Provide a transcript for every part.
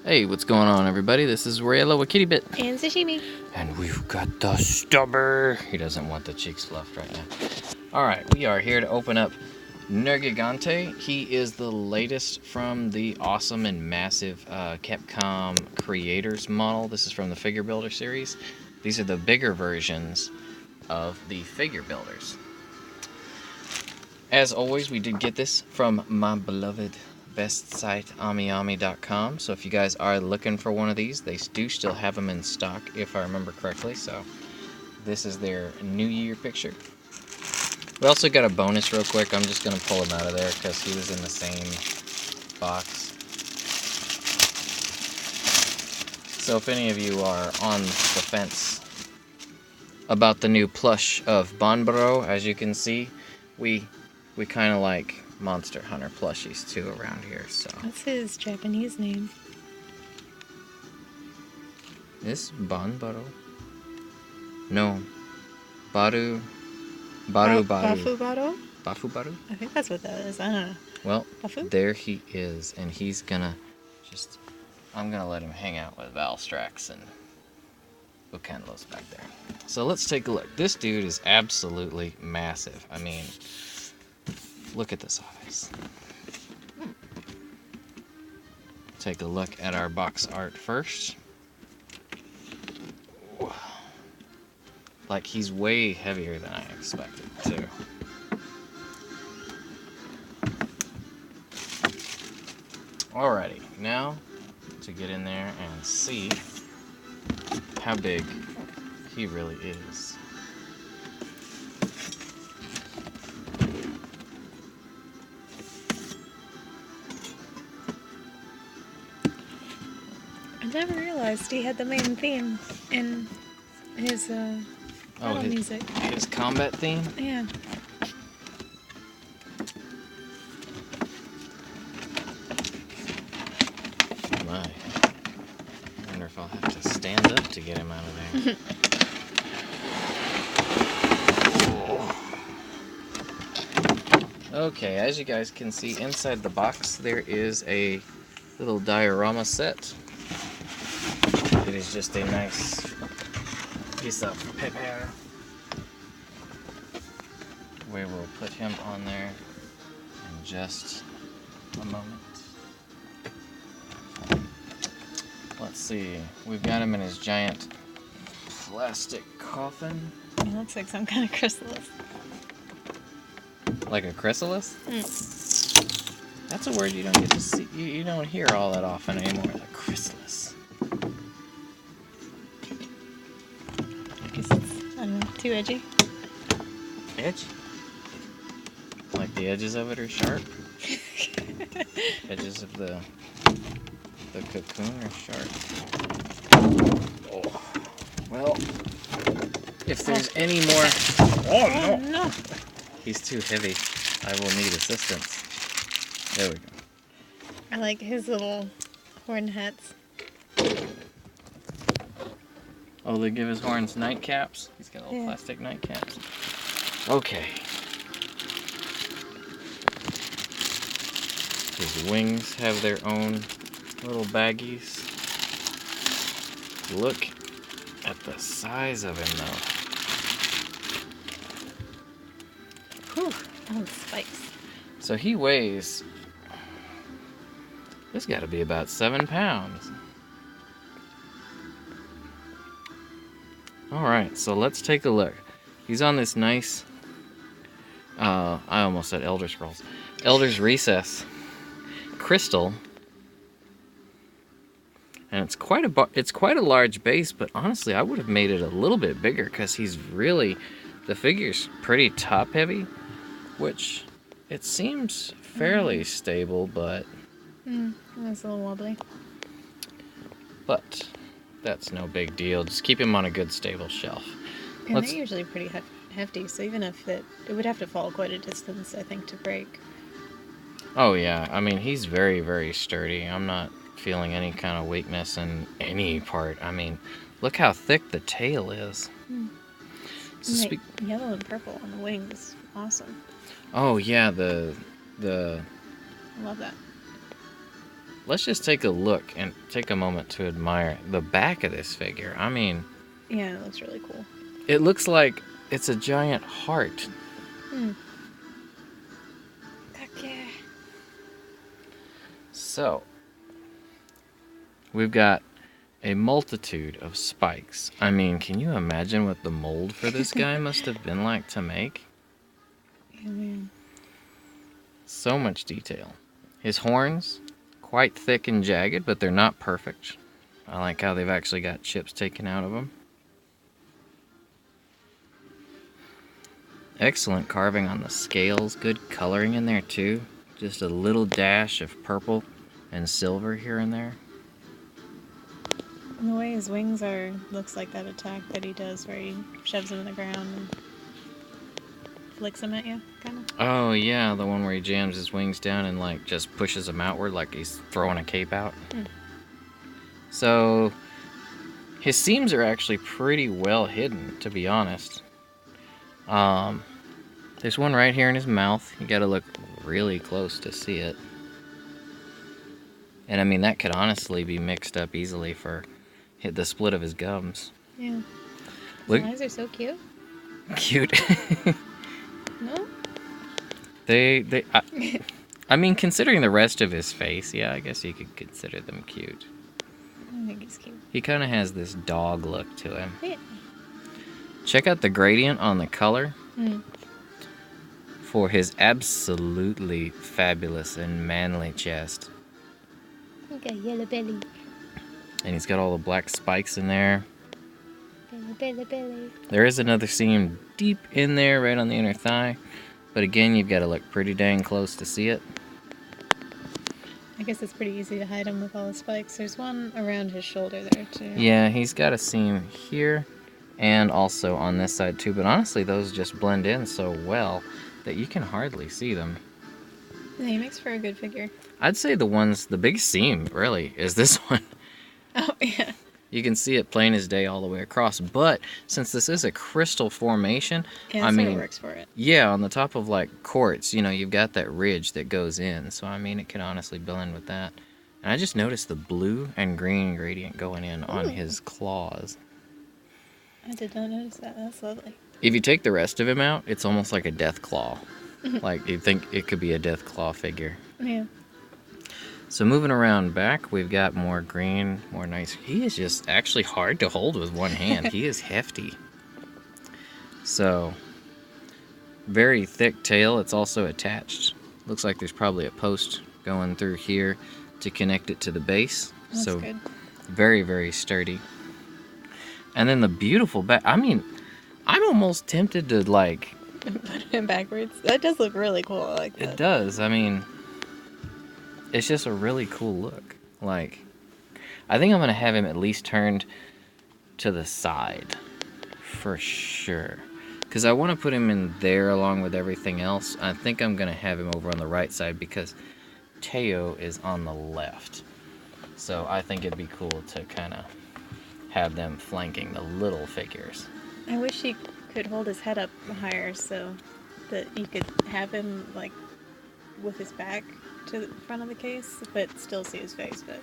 Hey, what's going on, everybody? This is Rayla with Kitty Bit. And sashimi. And we've got the stubber. He doesn't want the cheeks fluffed right now. Alright, we are here to open up Nergigante. He is the latest from the awesome and massive Capcom Creators model. This is from the Figure Builder series. These are the bigger versions of the Figure Builders. As always, we did get this from my beloved best site, amiami.com. So if you guys are looking for one of these, they do still have them in stock, if I remember correctly. So this is their New Year picture. We also got a bonus real quick. I'm just going to pull him out of there because he was in the same box. So if any of you are on the fence about the new plush of Banbaro, as you can see, we kind of like Monster Hunter plushies too around here. So What's his Japanese name? This Banbaro? No. Baru. Bafubaro? Bafubaru? I think that's what that is. I don't know. Well, Bafu? there he is, and he's gonna I'm gonna let him hang out with Valstrax and Bucanlos back there. So let's take a look. This dude is absolutely massive. I mean, look at the size. Take a look at our box art first. Like, he's way heavier than I expected, too. Alrighty, now to get in there and see how big he really is. I never realized he had the main theme in his battle music. His combat theme? Yeah. My. I wonder if I'll have to stand up to get him out of there. Okay, as you guys can see, inside the box there is a little diorama set. It is just a nice piece of paper. We will put him on there in just a moment. Let's see, we've got him in his giant plastic coffin. He looks like some kind of chrysalis. Like a chrysalis? Mm. That's a word you don't get to see. You don't hear all that often anymore. A chrysalis. I guess it's, I don't know, too edgy. Edgy? Like the edges of it are sharp? Edges of the cocoon are sharp. Oh. Well, if there's any more... Oh no! He's too heavy. I will need assistance. There we go. I like his little horn hats. Oh, they give his horns nightcaps? He's got little plastic nightcaps. Okay. His wings have their own little baggies. Look at the size of him, though. Whew. Oh, the spikes. So he weighs... This got to be about 7 pounds. Alright, so let's take a look. He's on this nice... I almost said Elder Scrolls. Elder's Recess crystal. And it's quite a large base, but honestly, I would have made it a little bit bigger because he's really... The figure's pretty top-heavy, which it seems fairly stable, but... That's a little wobbly. But that's no big deal. Just keep him on a good, stable shelf. And they're usually pretty hefty, so even if it would have to fall quite a distance, I think, to break. Oh, yeah. I mean, he's very, very sturdy. I'm not feeling any kind of weakness in any part. I mean, look how thick the tail is. So yellow and purple on the wings. Awesome. Oh, yeah, I love that. let's just take a look and take a moment to admire the back of this figure. I mean, Yeah, it looks really cool. it looks like it's a giant heart. Okay. So, we've got a multitude of spikes. I mean, can you imagine what the mold for this guy must have been like to make? Yeah, man. So much detail. His horns, quite thick and jagged, but they're not perfect. I like how they've actually got chips taken out of them. Excellent carving on the scales. Good coloring in there too. Just a little dash of purple and silver here and there. And the way his wings are, looks like that attack that he does where he shoves them in the ground and flicks them at you, kind of. Oh yeah, the one where he jams his wings down and like just pushes them outward like he's throwing a cape out. So his seams are actually pretty well hidden, to be honest. There's one right here in his mouth. You gotta look really close to see it. And I mean, that could honestly be mixed up easily for the split of his gums. Yeah. Look. His eyes are so cute. Cute. No? I mean, considering the rest of his face, yeah, I guess you could consider them cute. I think he's cute. He kind of has this dog look to him. Yeah. Check out the gradient on the color for his absolutely fabulous and manly chest. He got yellow belly. And he's got all the black spikes in there. Belly. There is another seam deep in there, right on the inner thigh. But again, you've got to look pretty dang close to see it. I guess it's pretty easy to hide him with all the spikes. There's one around his shoulder there, too. Yeah, he's got a seam here and also on this side, too. But honestly, those just blend in so well that you can hardly see them. Yeah, he makes for a good figure. I'd say the biggest seam, really, is this one. Oh, yeah. You can see it plain as day all the way across. But since this is a crystal formation, Yeah, I mean, it works for it. yeah, on the top of like quartz, you know, you've got that ridge that goes in. So I mean, it can honestly blend with that. And I just noticed the blue and green gradient going in on his claws. I did not notice that. That's lovely. If you take the rest of him out, it's almost like a death claw. Like you'd think it could be a death claw figure. Yeah. So moving around back, we've got more green, more nice. He is just actually hard to hold with one hand. He is hefty. So, very thick tail. It's also attached. Looks like there's probably a post going through here to connect it to the base. That's so good. very, very sturdy. And then the beautiful back. I mean, I'm almost tempted to like... Put him backwards. That does look really cool. I like that. It does. I mean... It's just a really cool look. Like, I think I'm going to have him at least turned to the side. For sure. Because I want to put him in there along with everything else. I think I'm going to have him over on the right side because Teo is on the left. So I think it'd be cool to kind of have them flanking the little figures. I wish he could hold his head up higher so that you could have him, like, with his back to the front of the case, but still see his face. But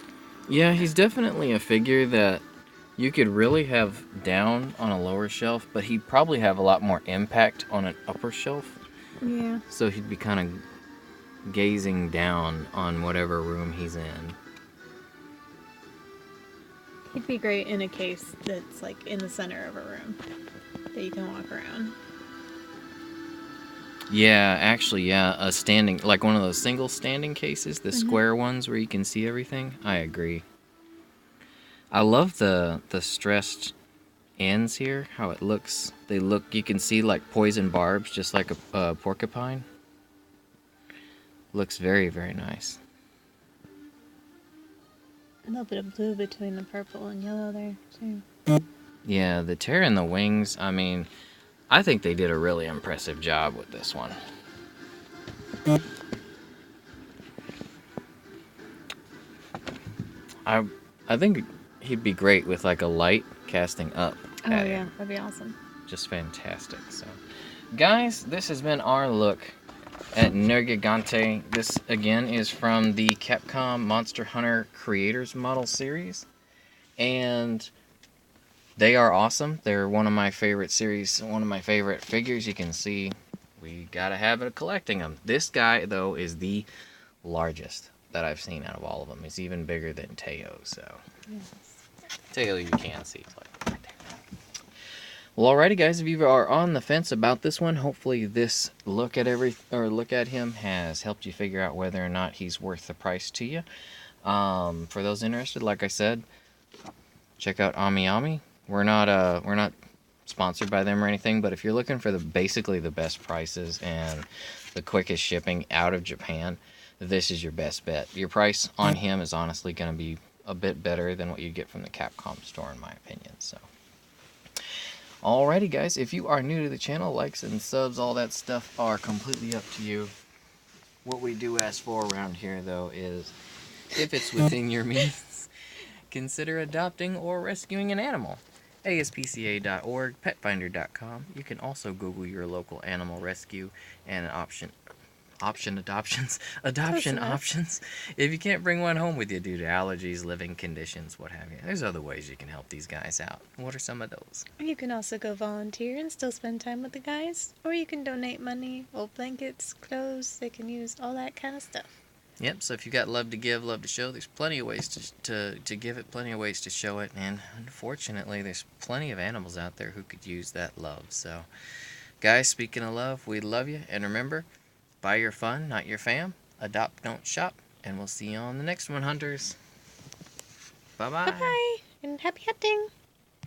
yeah, he's definitely a figure that you could really have down on a lower shelf, but he'd probably have a lot more impact on an upper shelf. yeah, So he'd be kind of gazing down on whatever room he's in. he'd be great in a case that's like in the center of a room that you can walk around. Yeah, actually, yeah, a standing, like one of those single standing cases, the square ones where you can see everything. I agree. I love the stressed ends here, how it looks. They look, you can see like poison barbs, just like a porcupine. Looks very, very nice. A little bit of blue between the purple and yellow there, too. Yeah, the tear in the wings, I mean, I think they did a really impressive job with this one. I think he'd be great with like a light casting up. Oh, at yeah, him. that'd be awesome. Just fantastic. So, guys, this has been our look at Nergigante. This again is from the Capcom Monster Hunter Creators Model Series, and they are awesome. They're one of my favorite series, one of my favorite figures. You can see we got a habit of collecting them. This guy, though, is the largest that I've seen out of all of them. He's even bigger than Teo, so. Yes. Teo you can see. Right there. Well, alrighty, guys. If you are on the fence about this one, hopefully this look at him has helped you figure out whether or not he's worth the price to you. For those interested, like I said, check out Ami Ami. We're not sponsored by them or anything, but if you're looking for basically the best prices and the quickest shipping out of Japan, this is your best bet. Your price on him is honestly going to be a bit better than what you get from the Capcom store, in my opinion. So, alrighty, guys. If you are new to the channel, likes and subs, all that stuff are completely up to you. What we do ask for around here, though, is if it's within your means, consider adopting or rescuing an animal. ASPCA.org, petfinder.com. You can also Google your local animal rescue and adoption options. If you can't bring one home with you due to allergies, living conditions, what have you, there's other ways you can help these guys out. What are some of those? You can also go volunteer and still spend time with the guys, or you can donate money, old blankets, clothes they can use, all that kind of stuff. Yep, so if you got love to give, love to show, there's plenty of ways to give it, plenty of ways to show it, and unfortunately, there's plenty of animals out there who could use that love. So, guys, speaking of love, we love you, and remember, buy your fun, not your fam. Adopt, don't shop, and we'll see you on the next one, hunters. Bye-bye. Bye-bye, and happy hunting!